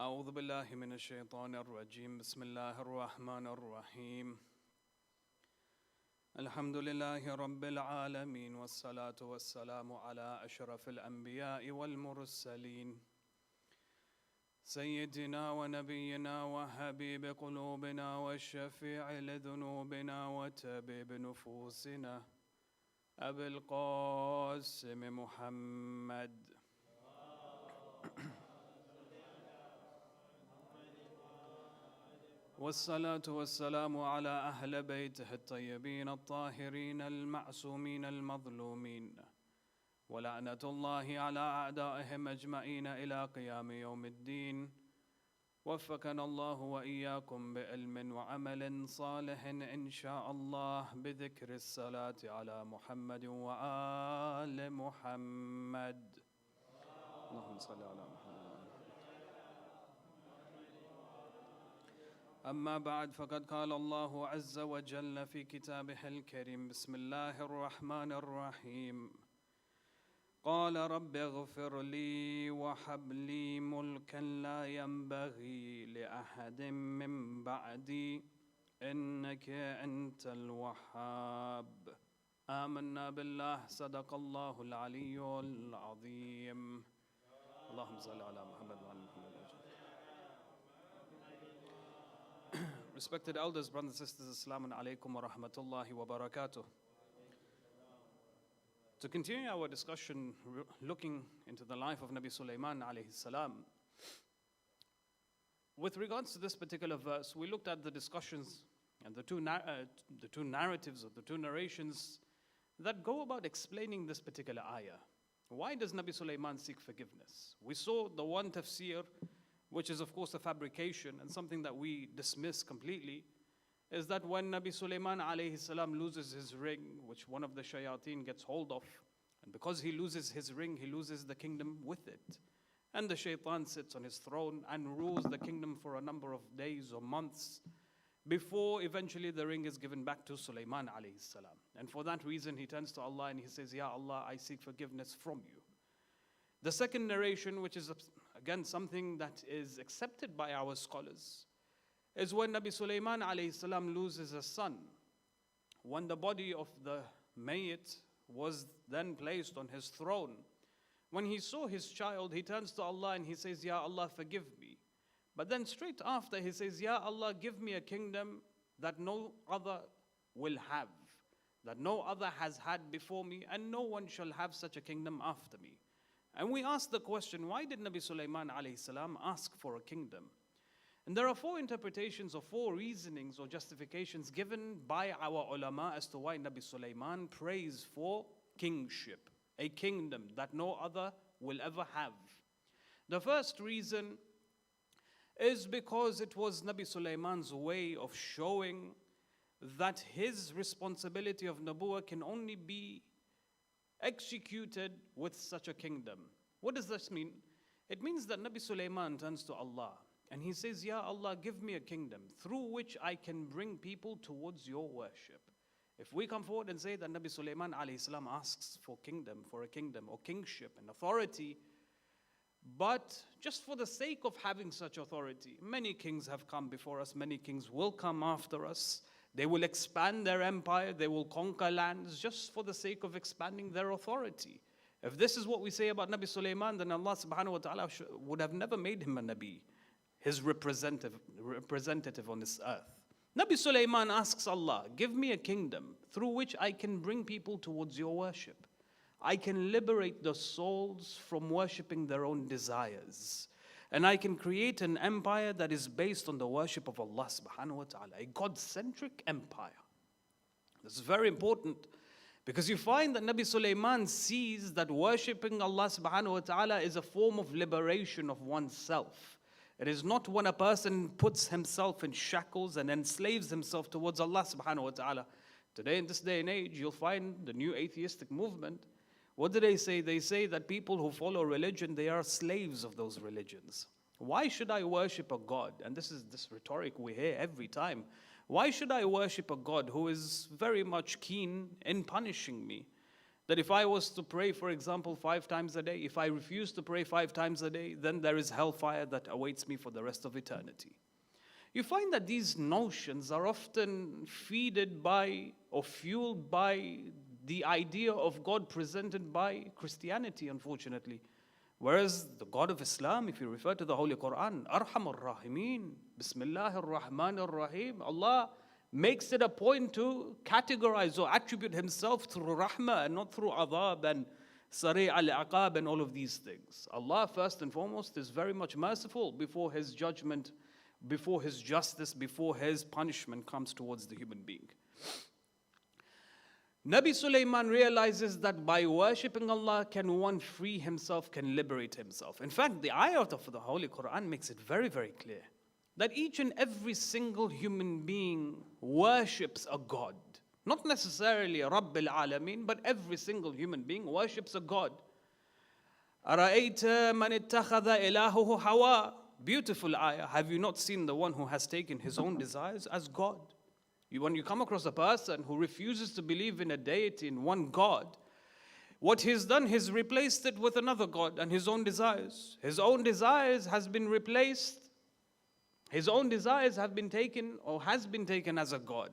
أعوذ بالله من الشيطان الرجيم بسم الله الرحمن الرحيم الحمد لله رب العالمين والصلاة والسلام على أشرف الأنبياء والمرسلين سيدنا ونبينا وحبيب قلوبنا والشفيع لذنوبنا وتبيب نفوسنا أبي القاسم محمد والصلاة والسلام على أهل بيته الطيبين الطاهرين المعصومين المظلومين ولعنة الله على أعدائهم أجمعين إلى قيام يوم الدين وفقنا الله وإياكم بعلم وعمل صالح إن شاء الله بذكر الصلاة على محمد وآل محمد اللهم صل على محمد. أما بعد فقد قال الله عز وجل في كتابه الكريم بسم الله الرحمن الرحيم قال رب اغفر لي وهب لي ملكا لا ينبغي لأحد من بعدي إنك أنت الوهاب آمنا بالله صدق الله العلي العظيم اللهم صل على محمد وعلى محمد. Respected elders, brothers and sisters, Assalamu alaikum wa rahmatullahi wa barakatuh. To continue our discussion looking into the life of Nabi Sulaiman alayhi salam, with regards to this particular verse, we looked at the discussions and the two narratives or the two narrations that go about explaining this particular ayah. Why does Nabi Sulaiman seek forgiveness? We saw the one tafsir, which is of course a fabrication and something that we dismiss completely, is that when Nabi Sulaiman alayhi salam loses his ring, which one of the shayateen gets hold of, and because he loses his ring, he loses the kingdom with it. And the shaitan sits on his throne and rules the kingdom for a number of days or months before eventually the ring is given back to Sulaiman alayhi salam. And for that reason, he turns to Allah and he says, Ya Allah, I seek forgiveness from you. The second narration, which is again something that is accepted by our scholars, is when Nabi Sulaiman alayhi salam loses a son. When the body of the mayyit was then placed on his throne, when he saw his child, he turns to Allah and he says, Ya Allah, forgive me. But then straight after he says, Ya Allah, give me a kingdom that no other will have, that no other has had before me, and no one shall have such a kingdom after me. And we ask the question, why did Nabi Sulaiman alayhi salam ask for a kingdom? And there are four interpretations or four reasonings or justifications given by our ulama as to why Nabi Sulaiman prays for kingship, a kingdom that no other will ever have. The first reason is because it was Nabi Sulaiman's way of showing that his responsibility of Nabuwah can only be executed with such a kingdom. What does this mean? It means that Nabi Sulaiman turns to Allah and he says, Ya Allah, give me a kingdom through which I can bring people towards your worship. If we come forward and say that Nabi Sulaiman alayhi salam asks for a kingdom or kingship and authority, but just for the sake of having such authority, many kings have come before us, many kings will come after us. They will expand their empire, they will conquer lands just for the sake of expanding their authority. If this is what we say about Nabi Sulaiman, then Allah subhanahu wa ta'ala would have never made him a Nabi, his representative on this earth. Nabi Sulaiman asks Allah, give me a kingdom through which I can bring people towards your worship. I can liberate the souls from worshipping their own desires. And I can create an empire that is based on the worship of Allah subhanahu wa ta'ala, a God-centric empire. This is very important because you find that Nabi Sulaiman sees that worshipping Allah subhanahu wa ta'ala is a form of liberation of oneself. It is not when a person puts himself in shackles and enslaves himself towards Allah subhanahu wa ta'ala. Today, in this day and age, you'll find the new atheistic movement. What do they say? They say that people who follow religion, they are slaves of those religions. Why should I worship a God? And this is this rhetoric we hear every time. Why should I worship a God who is very much keen in punishing me? That if I was to pray, for example, 5 times a day, if I refuse to pray 5 times a day, then there is hellfire that awaits me for the rest of eternity. You find that these notions are often feeded by or fueled by the idea of God presented by Christianity, unfortunately. Whereas the God of Islam, if you refer to the Holy Quran, Arhamur Rahimin, Bismillahir Rahmanir Rahim, Allah makes it a point to categorize or attribute himself through rahmah and not through adhab and sari' al-aqab and all of these things. Allah, first and foremost, is very much merciful before his judgment, before his justice, before his punishment comes towards the human being. Nabi Sulaiman realizes that by worshipping Allah can one free himself, can liberate himself. In fact, the ayat of the Holy Quran makes it very, very clear that each and every single human being worships a God. Not necessarily a Rabbil Alameen, but every single human being worships a God. أَرَأَيْتَ مَنِ اتَّخَذَ إِلَهُهُ هَوَى. Beautiful ayah. Have you not seen the one who has taken his own desires as God? When you come across a person who refuses to believe in a deity, in one God, what he's done, he's replaced it with another God and his own desires. His own desires has been replaced. His own desires have been taken or has been taken as a God.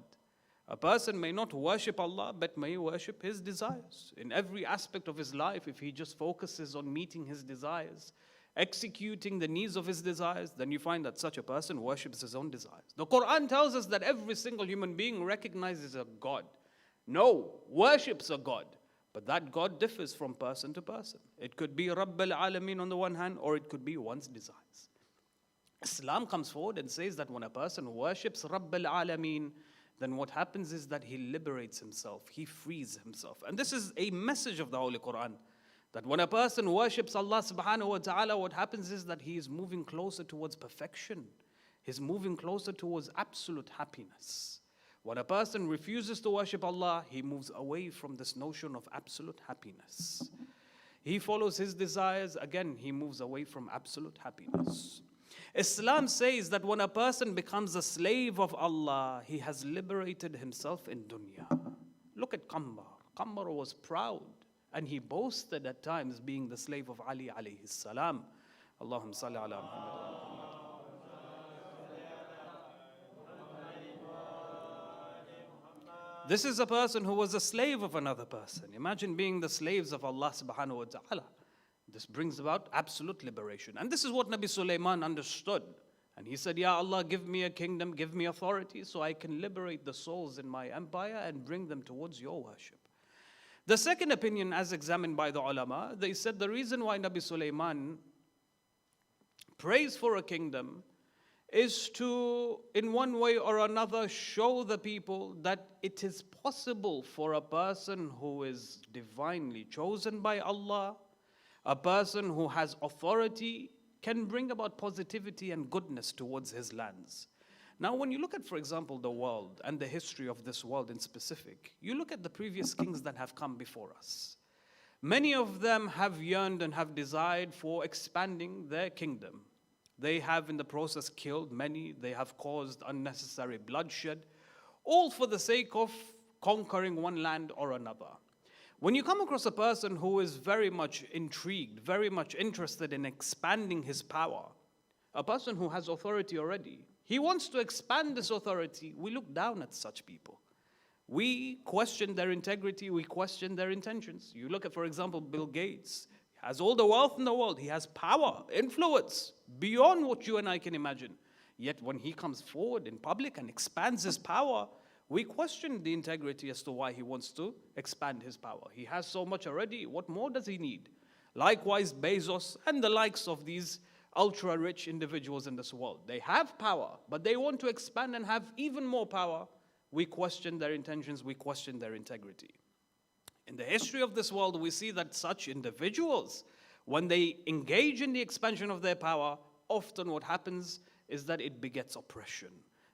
A person may not worship Allah, but may worship his desires. In every aspect of his life, if he just focuses on meeting his desires, executing the needs of his desires, then you find that such a person worships his own desires. The Quran tells us that every single human being recognizes a God. No, worships a God. But that God differs from person to person. It could be Rabbil Alameen on the one hand, or it could be one's desires. Islam comes forward and says that when a person worships Rabbil Alameen, then what happens is that he liberates himself, he frees himself. And this is a message of the Holy Quran, that when a person worships Allah subhanahu wa ta'ala, what happens is that he is moving closer towards perfection. He's moving closer towards absolute happiness. When a person refuses to worship Allah, he moves away from this notion of absolute happiness. He follows his desires, again, he moves away from absolute happiness. Islam says that when a person becomes a slave of Allah, he has liberated himself in dunya. Look at Qammar. Qammar was proud and he boasted at times being the slave of Ali alayhi salam. Allahumma salli ala Muhammad. This is a person who was a slave of another person. Imagine being the slaves of Allah subhanahu wa ta'ala. This brings about absolute liberation. And this is what Nabi Sulaiman understood. And he said, Ya Allah, give me a kingdom, give me authority so I can liberate the souls in my empire and bring them towards your worship. The second opinion, as examined by the ulama, they said the reason why Nabi Sulaiman prays for a kingdom is to, in one way or another, show the people that it is possible for a person who is divinely chosen by Allah, a person who has authority, can bring about positivity and goodness towards his lands. Now, when you look at, for example, the world and the history of this world in specific, you look at the previous kings that have come before us. Many of them have yearned and have desired for expanding their kingdom. They have in the process killed many, they have caused unnecessary bloodshed, all for the sake of conquering one land or another. When you come across a person who is very much intrigued, very much interested in expanding his power, a person who has authority already, he wants to expand this authority, we look down at such people. We question their integrity, we question their intentions. You look at, for example, Bill Gates. He has all the wealth in the world, he has power, influence, beyond what you and I can imagine. Yet when he comes forward in public and expands his power, we question the integrity as to why he wants to expand his power. He has so much already, what more does he need? Likewise, Bezos and the likes of these ultra-rich individuals in this world. They have power, but they want to expand and have even more power. We question their intentions, we question their integrity. In the history of this world, we see that such individuals, when they engage in the expansion of their power, often what happens is that it begets oppression.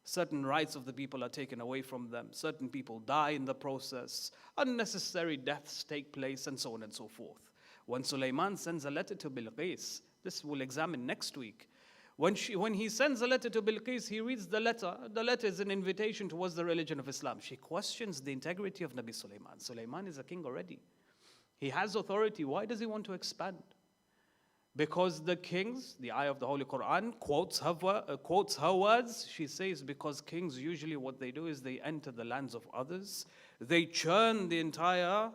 Certain rights of the people are taken away from them. Certain people die in the process. Unnecessary deaths take place, and so on and so forth. When Sulaiman sends a letter to Bilqis, this we'll examine next week. When he sends a letter to Bilqis, he reads the letter. The letter is an invitation towards the religion of Islam. She questions the integrity of Nabi Sulaiman. Sulaiman is a king already. He has authority. Why does he want to expand? Because the kings, the ayah of the Holy Quran quotes her words. She says, because kings usually what they do is they enter the lands of others. They churn the entire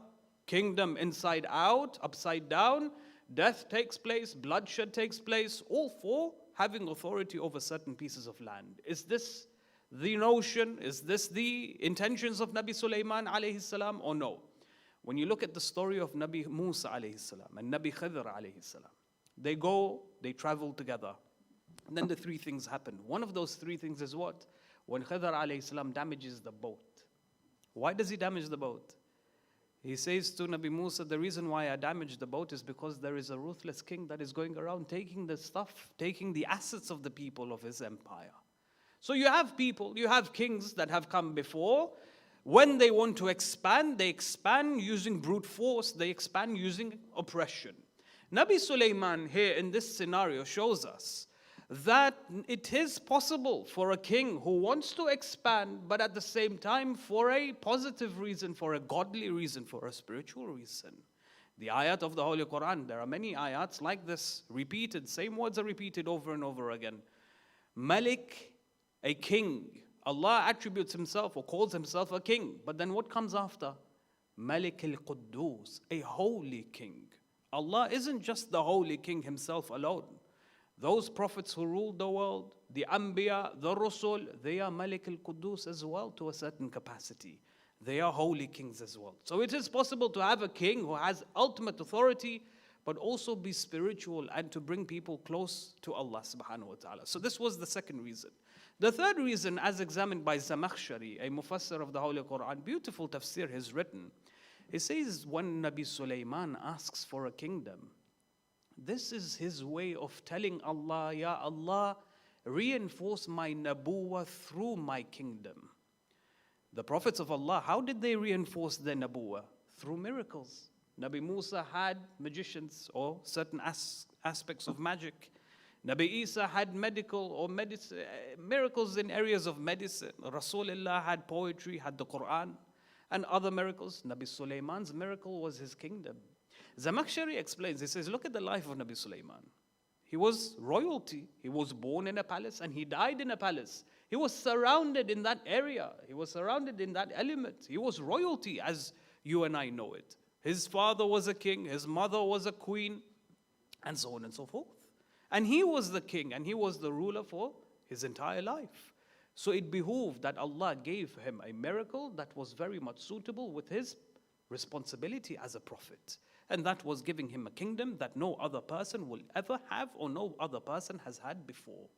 kingdom inside out, upside down. Death takes place, bloodshed takes place, all for having authority over certain pieces of land. Is this the notion? Is this the intentions of Nabi Sulaiman alayhi salam or no? When you look at the story of Nabi Musa alayhi salam and Nabi Khidr alayhi salam, they travel together. And then the three things happen. One of those three things is what? When Khidr alayhi salam damages the boat. Why does he damage the boat? He says to Nabi Musa, the reason why I damaged the boat is because there is a ruthless king that is going around taking the stuff, taking the assets of the people of his empire. So you have people, you have kings that have come before. When they want to expand, they expand using brute force, they expand using oppression. Nabi Sulaiman here in this scenario shows us that it is possible for a king who wants to expand, but at the same time for a positive reason, for a godly reason, for a spiritual reason. The ayat of the Holy Quran, there are many ayats like this, repeated, same words are repeated over and over again. Malik, a king. Allah attributes himself or calls himself a king, but then what comes after? Malik al-Quddus, a holy king. Allah isn't just the holy king himself alone. Those prophets who ruled the world, the Anbiya, the Rasul, they are Malik al-Quddus as well to a certain capacity. They are holy kings as well. So it is possible to have a king who has ultimate authority, but also be spiritual and to bring people close to Allah subhanahu wa ta'ala. So this was the second reason. The third reason, as examined by Zamakhshari, a mufassir of the Holy Quran, beautiful tafsir has written. He says when Nabi Sulaiman asks for a kingdom, this is his way of telling Allah, Ya Allah, reinforce my nabuwah through my kingdom. The prophets of Allah, how did they reinforce their nabuwah? Through miracles. Nabi Musa had magicians or certain aspects of magic. Nabi Isa had medical or miracles in areas of medicine. Rasulullah had poetry, had the Quran and other miracles. Nabi Sulaiman's miracle was his kingdom. Zamakhshari explains, he says, look at the life of Nabi Sulaiman. He was royalty. He was born in a palace and he died in a palace. He was surrounded in that area. He was surrounded in that element. He was royalty as you and I know it. His father was a king, his mother was a queen, and so on and so forth. And he was the king and he was the ruler for his entire life. So it behooved that Allah gave him a miracle that was very much suitable with his responsibility as a prophet. And that was giving him a kingdom that no other person will ever have or no other person has had before.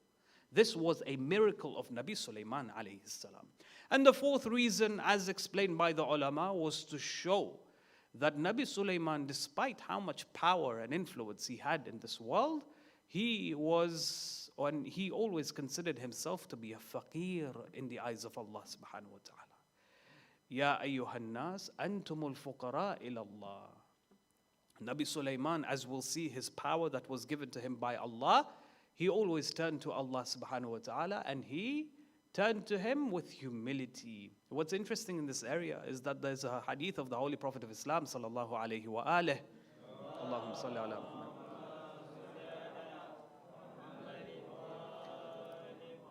This was a miracle of Nabi Sulaiman alayhi salam. And the fourth reason, as explained by the ulama, was to show that Nabi Sulaiman, despite how much power and influence he had in this world, he always considered himself to be a faqir in the eyes of Allah subhanahu wa ta'ala. Ya ayyuhan nas antumul fuqara ila Allah. Nabi Sulaiman, as we'll see, his power that was given to him by Allah, he always turned to Allah subhanahu wa ta'ala and he turned to him with humility. What's interesting in this area is that there's a hadith of the Holy Prophet of Islam sallallahu alayhi wa alihi. Allahumma salli ala Muhammad.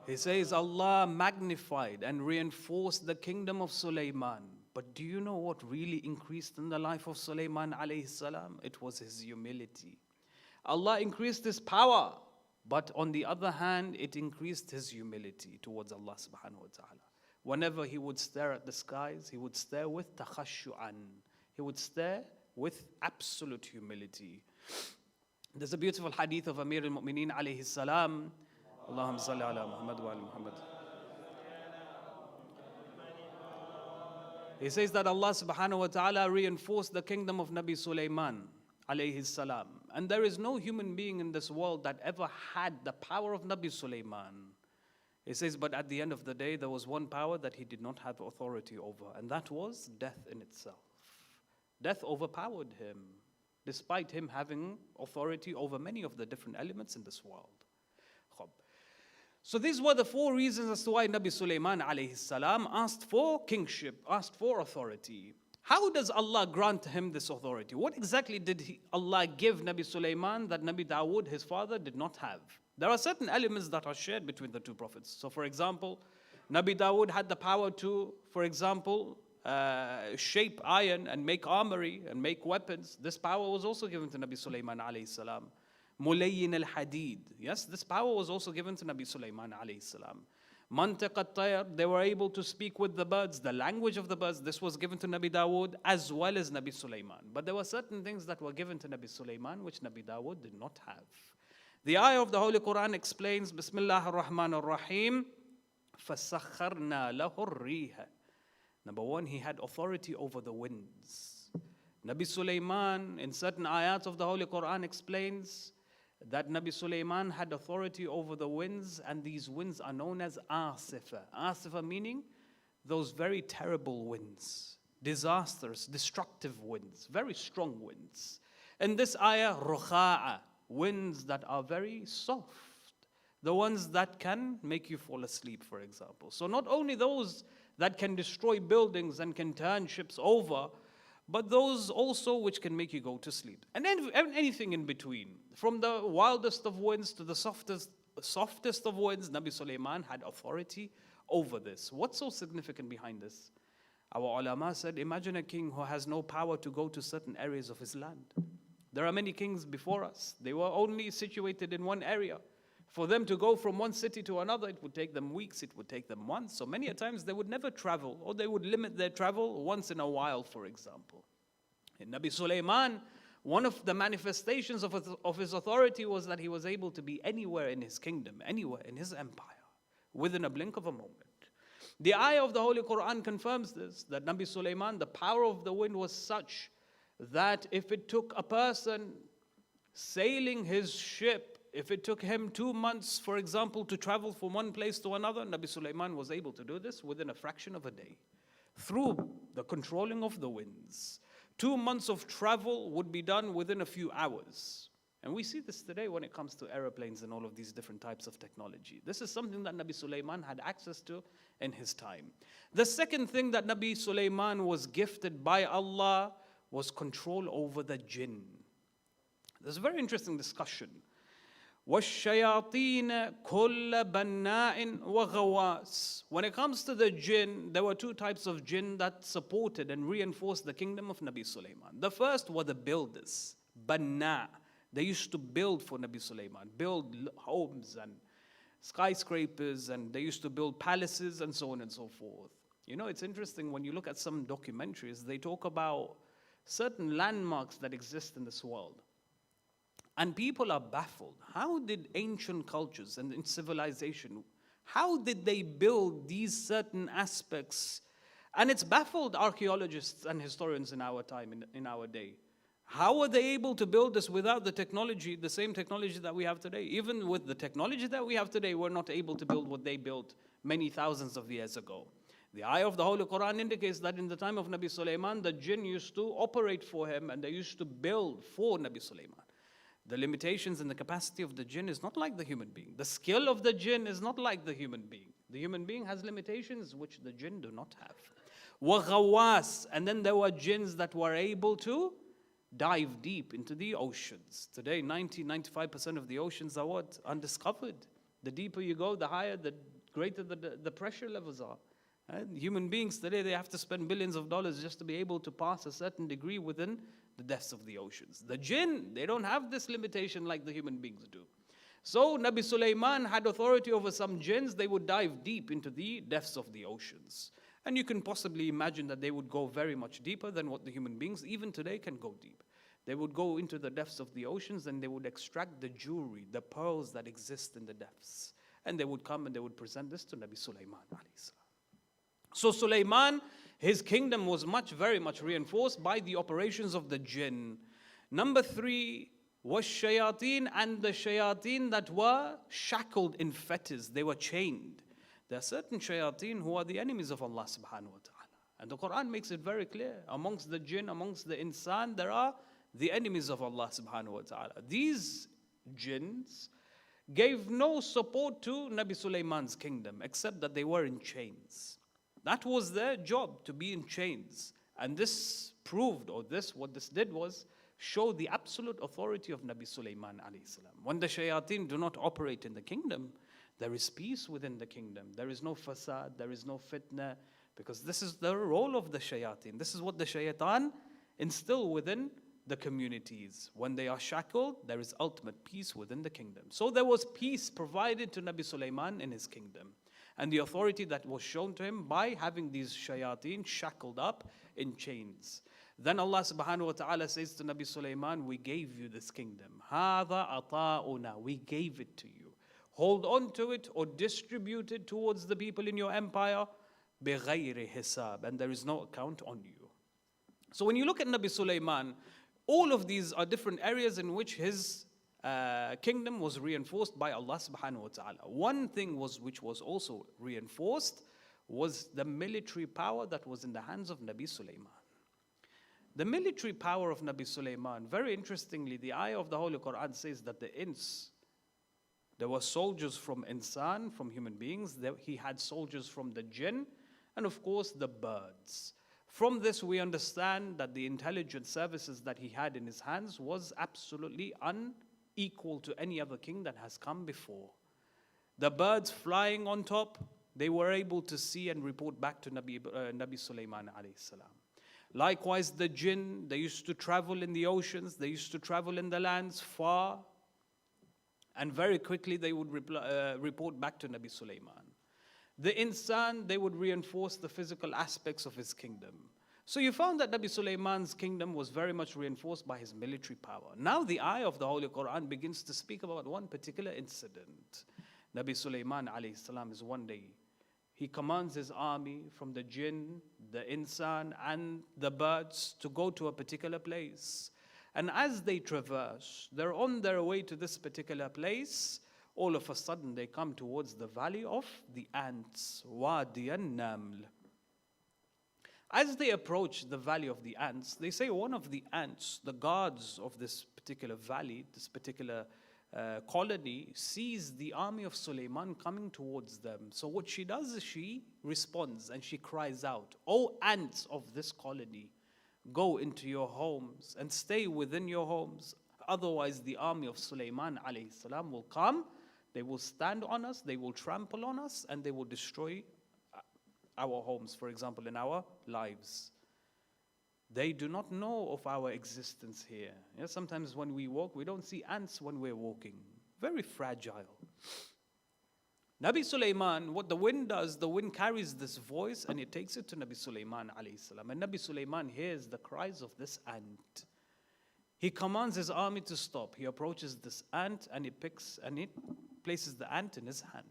He says, Allah magnified and reinforced the kingdom of Sulaiman. But do you know what really increased in the life of Sulaiman alayhi salam? It was his humility. Allah increased his power, but on the other hand, it increased his humility towards Allah subhanahu wa ta'ala. Whenever he would stare at the skies, he would stare with takhashu'an. He would stare with absolute humility. There's a beautiful hadith of Amir al-Mu'mineen alayhi salam. Allahumma salli ala Muhammad wa ala Muhammad. He says that Allah subhanahu wa ta'ala reinforced the kingdom of Nabi Sulaiman alayhi salam. And there is no human being in this world that ever had the power of Nabi Sulaiman. He says, but at the end of the day, there was one power that he did not have authority over, and that was death in itself. Death overpowered him, despite him having authority over many of the different elements in this world. So these were the four reasons as to why Nabi Sulaiman alayhi salam asked for kingship, asked for authority. How does Allah grant him this authority? What exactly did Allah give Nabi Sulaiman that Nabi Dawood, his father, did not have? There are certain elements that are shared between the two prophets. So for example, Nabi Dawood had the power to, for example, shape iron and make armory and make weapons. This power was also given to Nabi Sulaiman alayhi salam. Mulayyin al-hadid. Yes, this power was also given to Nabi Sulaiman alayhi salam. Mantiq al-tayr, they were able to speak with the birds, the language of the birds. This was given to Nabi Dawood as well as Nabi Sulaiman. But there were certain things that were given to Nabi Sulaiman which Nabi Dawood did not have. The ayah of the Holy Quran explains, Bismillah ar-Rahman ar-Rahim, فَسَخَّرْنَا لَهُ الرِّيحَ. Number one, he had authority over the winds. Nabi Sulaiman, in certain ayats of the Holy Quran, explains that Nabi Sulaiman had authority over the winds, and these winds are known as asifa. Asifa meaning those very terrible winds, disastrous, destructive winds, very strong winds. And this ayah, rukha'a, winds that are very soft, the ones that can make you fall asleep, for example. So not only those that can destroy buildings and can turn ships over, but those also which can make you go to sleep. And then anything in between. From the wildest of winds to the softest of winds, Nabi Sulaiman had authority over this. What's so significant behind this? Our ulama said, imagine a king who has no power to go to certain areas of his land. There are many kings before us. They were only situated in one area. For them to go from one city to another, it would take them weeks, it would take them months. So many a times they would never travel, or they would limit their travel once in a while, for example. In Nabi Sulaiman, one of the manifestations of his authority was that he was able to be anywhere in his kingdom, anywhere in his empire, within a blink of a moment. The ayah of the Holy Quran confirms this, that Nabi Sulaiman, the power of the wind was such that if it took a person sailing his ship, if it took him 2 months, for example, to travel from one place to another, Nabi Sulaiman was able to do this within a fraction of a day, through the controlling of the winds. 2 months of travel would be done within a few hours. And we see this today when it comes to airplanes and all of these different types of technology. This is something that Nabi Sulaiman had access to in his time. The second thing that Nabi Sulaiman was gifted by Allah was control over the jinn. There's a very interesting discussion. وَالشَّيَاطِينَ كُلَّ بَنَّاءٍ وَغَوَاسٍ. When it comes to the jinn, there were two types of jinn that supported and reinforced the kingdom of Nabi Sulaiman. The first were the builders, banna. They used to build for Nabi Sulaiman, build homes and skyscrapers, and they used to build palaces and so on and so forth. You know, it's interesting when you look at some documentaries, they talk about certain landmarks that exist in this world. And people are baffled. How did ancient cultures and in civilization, how did they build these certain aspects? And it's baffled archaeologists and historians in our time, in our day. How were they able to build this without the technology, the same technology that we have today? Even with the technology that we have today, we're not able to build what they built many thousands of years ago. The ayah of the Holy Quran indicates that in the time of Nabi Sulaiman, the jinn used to operate for him and they used to build for Nabi Sulaiman. The limitations and the capacity of the jinn is not like the human being. The skill of the jinn is not like the human being. The human being has limitations which the jinn do not have. وَغَوَاسٍ. And then there were jinns that were able to dive deep into the oceans. Today, 90-95% of the oceans are what? Undiscovered. The deeper you go, the higher, the greater the pressure levels are. And human beings today, they have to spend billions of dollars just to be able to pass a certain degree within the depths of the oceans. The jinn, they don't have this limitation like the human beings do. So Nabi Sulaiman had authority over some jinns. They would dive deep into the depths of the oceans. And you can possibly imagine that they would go very much deeper than what the human beings even today can go deep. They would go into the depths of the oceans and they would extract the jewelry, the pearls that exist in the depths. And they would come and they would present this to Nabi Sulaiman alayhi salam. So Sulaiman, his kingdom was very much reinforced by the operations of the jinn. Number 3 was shayateen, and the shayateen that were shackled in fetters. They were chained. There are certain shayateen who are the enemies of Allah subhanahu wa ta'ala. And the Quran makes it very clear. Amongst the jinn, amongst the insan, there are the enemies of Allah subhanahu wa ta'ala. These jinns gave no support to Nabi Sulaiman's kingdom except that they were in chains. That was their job, to be in chains. And this proved, or what this did was show the absolute authority of Nabi Sulaiman alayhi salam. When the shayateen do not operate in the kingdom, there is peace within the kingdom. There is no fasad, there is no fitna, because this is the role of the shayateen. This is what the shaitan instill within the communities. When they are shackled, there is ultimate peace within the kingdom. So there was peace provided to Nabi Sulaiman in his kingdom. And the authority that was shown to him by having these shayateen shackled up in chains. Then Allah subhanahu wa ta'ala says to Nabi Sulaiman, we gave you this kingdom. هَذَا أَطَاؤُنَا. We gave it to you. Hold on to it or distribute it towards the people in your empire. بِغَيْرِ حِسَابٍ. And there is no account on you. So when you look at Nabi Sulaiman, all of these are different areas in which his kingdom was reinforced by Allah subhanahu wa ta'ala. One thing which was also reinforced was the military power that was in the hands of Nabi Sulaiman. The military power of Nabi Sulaiman, very interestingly, the ayah of the Holy Quran says that the ins, there were soldiers from insan, from human beings, he had soldiers from the jinn, and of course the birds. From this we understand that the intelligence services that he had in his hands was absolutely unequal to any other king that has come before. The birds flying on top, they were able to see and report back to Nabi Sulaiman alayhi salam. Likewise, the jinn, they used to travel in the oceans, they used to travel in the lands far, and very quickly they would report back to Nabi Sulaiman. The insan, they would reinforce the physical aspects of his kingdom. So you found that Nabi Sulaiman's kingdom was very much reinforced by his military power. Now the ayah of the Holy Quran begins to speak about one particular incident. Nabi Sulaiman alayhi salam is one day, he commands his army from the jinn, the insan, and the birds to go to a particular place. And as they traverse, they're on their way to this particular place. All of a sudden, they come towards the valley of the ants, Wadi an-Naml. As they approach the valley of the ants, they say one of the ants, the guards of this particular valley, this particular colony, sees the army of Sulaiman coming towards them. So what she does is she responds and she cries out, "O ants of this colony, go into your homes and stay within your homes. Otherwise the army of Sulaiman alayhi salam will come, they will stand on us, they will trample on us, and they will destroy our homes, for example, in our lives. They do not know of our existence here." Yeah, sometimes when we walk, we don't see ants when we're walking. Very fragile. Nabi Sulaiman, what the wind does, the wind carries this voice and it takes it to Nabi Sulaiman alayhi salam. And Nabi Sulaiman hears the cries of this ant. He commands his army to stop. He approaches this ant and it places the ant in his hand.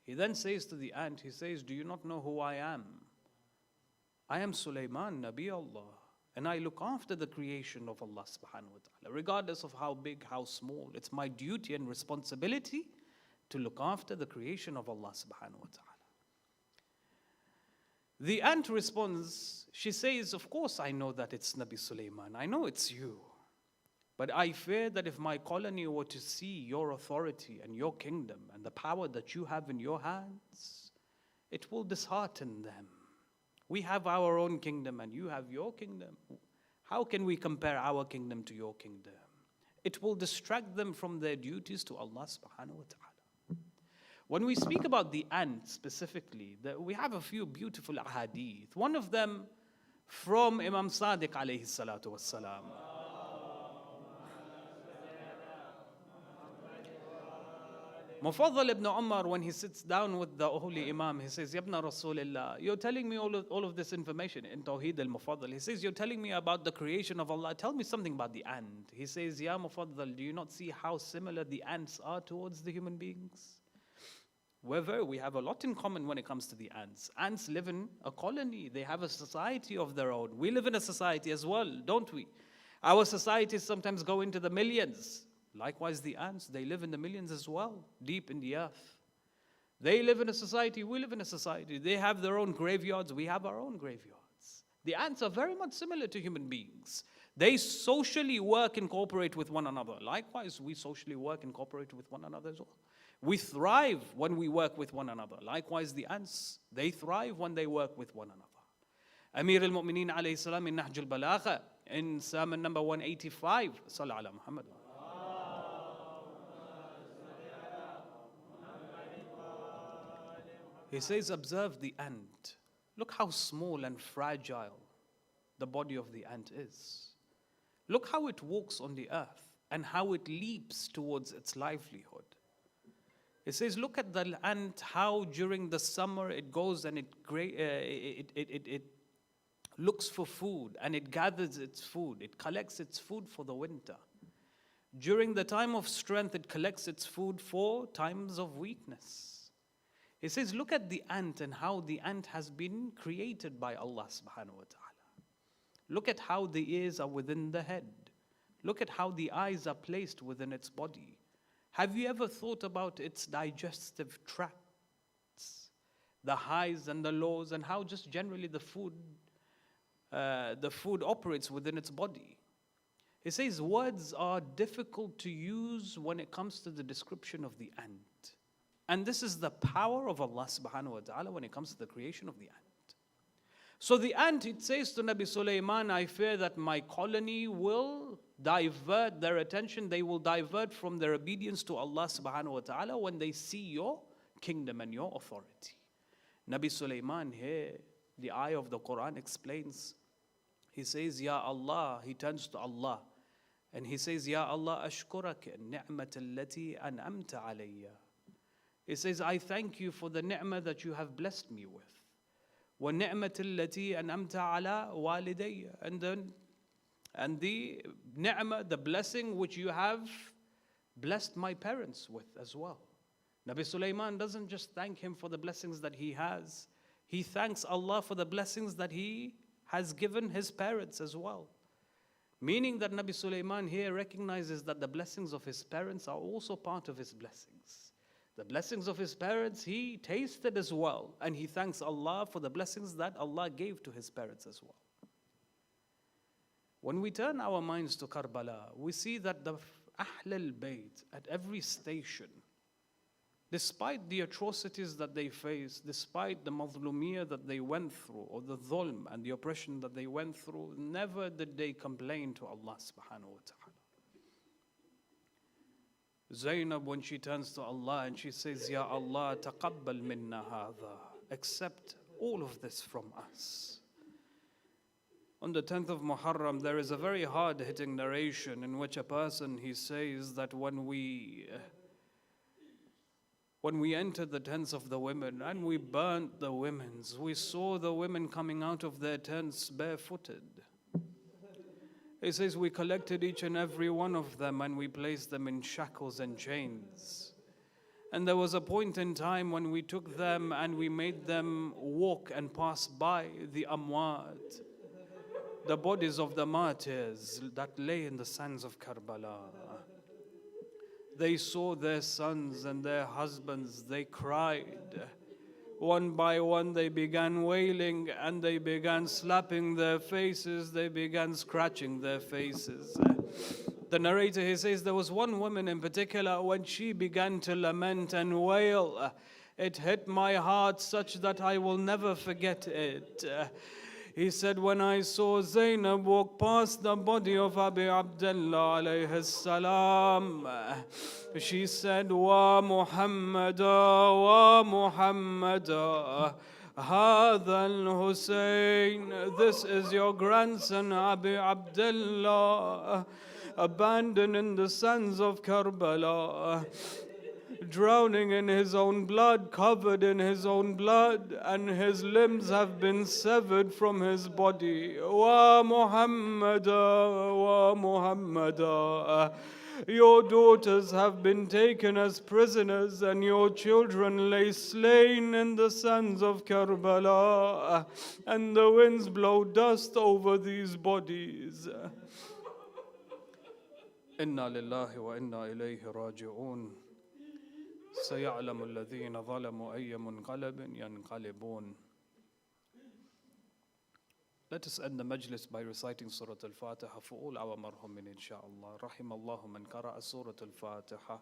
He then says to the ant, he says, "Do you not know who I am? I am Sulaiman, Nabi Allah, and I look after the creation of Allah subhanahu wa ta'ala. Regardless of how big, how small, it's my duty and responsibility to look after the creation of Allah subhanahu wa ta'ala." The ant responds, she says, "Of course I know that it's Nabi Sulaiman, I know it's you. But I fear that if my colony were to see your authority and your kingdom and the power that you have in your hands, it will dishearten them. We have our own kingdom and you have your kingdom. How can we compare our kingdom to your kingdom? It will distract them from their duties to Allah subhanahu wa ta'ala." When we speak about the ant specifically, we have a few beautiful ahadith. One of them from Imam Sadiq alayhi salatu wassalam. Mufaddal ibn Umar, when he sits down with the Holy Imam, he says, "Yabna Rasulullah, you're telling me all of this information in Tawheed al-Mufaddal." He says, "You're telling me about the creation of Allah. Tell me something about the ant." He says, "Ya Mufaddal, do you not see how similar the ants are towards the human beings? We have a lot in common when it comes to the ants. Ants live in a colony. They have a society of their own. We live in a society as well, don't we? Our societies sometimes go into the millions. Likewise, the ants, they live in the millions as well, deep in the earth. They live in a society, we live in a society. They have their own graveyards, we have our own graveyards. The ants are very much similar to human beings. They socially work and cooperate with one another. Likewise, we socially work and cooperate with one another as well. We thrive when we work with one another. Likewise, the ants, they thrive when they work with one another. Amir al-Mu'mineen alayhi salam in Nahj al-Balagha, in sermon number 185, Sallallahu ala Muhammad. He says, observe the ant. Look how small and fragile the body of the ant is. Look how it walks on the earth and how it leaps towards its livelihood. It says, look at the ant, how during the summer it goes and it looks for food and it gathers its food. It collects its food for the winter. During the time of strength, it collects its food for times of weakness. He says, look at the ant and how the ant has been created by Allah subhanahu wa ta'ala. Look at how the ears are within the head. Look at how the eyes are placed within its body. Have you ever thought about its digestive tracts, the highs and the lows, and how just generally the food operates within its body? He says words are difficult to use when it comes to the description of the ant. And this is the power of Allah subhanahu wa ta'ala when it comes to the creation of the ant. So the ant, it says to Nabi Sulaiman, I fear that my colony will divert their attention. They will divert from their obedience to Allah subhanahu wa ta'ala when they see your kingdom and your authority. Nabi Sulaiman here, the ayah of the Quran explains, he says, Ya Allah, he turns to Allah and he says, Ya Allah, ashkurak ni'mat allati an'amta alayya. He says, I thank you for the ni'mah that you have blessed me with. وَالنِّعْمَةِ الَّتِي أَنْعَمْتَ عَلَىٰ وَالِدَيَّ. And the ni'mah, the blessing which you have blessed my parents with as well. Nabi Sulaiman doesn't just thank him for the blessings that he has. He thanks Allah for the blessings that he has given his parents as well. Meaning that Nabi Sulaiman here recognizes that the blessings of his parents are also part of his blessings. The blessings of his parents he tasted as well, and he thanks Allah for the blessings that Allah gave to his parents as well. When we turn our minds to Karbala, we see that the Ahl al-Bayt at every station, despite the atrocities that they faced, despite the mazlumiyah that they went through, or the dhulm and the oppression that they went through, never did they complain to Allah subhanahu wa ta'ala. Zainab, when she turns to Allah and she says, Ya Allah, taqabbal minna hadha, accept all of this from us. On the 10th of Muharram, there is a very hard-hitting narration in which a person, he says that when we entered the tents of the women and we burnt the women's, we saw the women coming out of their tents barefooted. He says we collected each and every one of them and we placed them in shackles and chains. And there was a point in time when we took them and we made them walk and pass by the amwat, the bodies of the martyrs that lay in the sands of Karbala. They saw their sons and their husbands, they cried. One by one they began wailing and they began slapping their faces, they began scratching their faces. The narrator, he says, there was one woman in particular, when she began to lament and wail, it hit my heart such that I will never forget it. He said, when I saw Zainab walk past the body of Abi Abdullah alayhi salam, she said, Wa Muhammada, Wa Muhammada, Hadha al-Husayn, this is your grandson Abi Abdullah, abandoned in the sands of Karbala, drowning in his own blood, covered in his own blood, and his limbs have been severed from his body. Wa Muhammada, Wa Muhammada. Your daughters have been taken as prisoners, and your children lay slain in the sands of Karbala, and the winds blow dust over these bodies. Inna lillahi wa inna ilayhi raji'un. سيعلم الذين ظلموا أي منقلب ينقلبون. Let us end the Majlis by reciting Surah Al-Fatiha for all our marhumin, inshaAllah. رحم الله من قرأ سورة الفاتحة.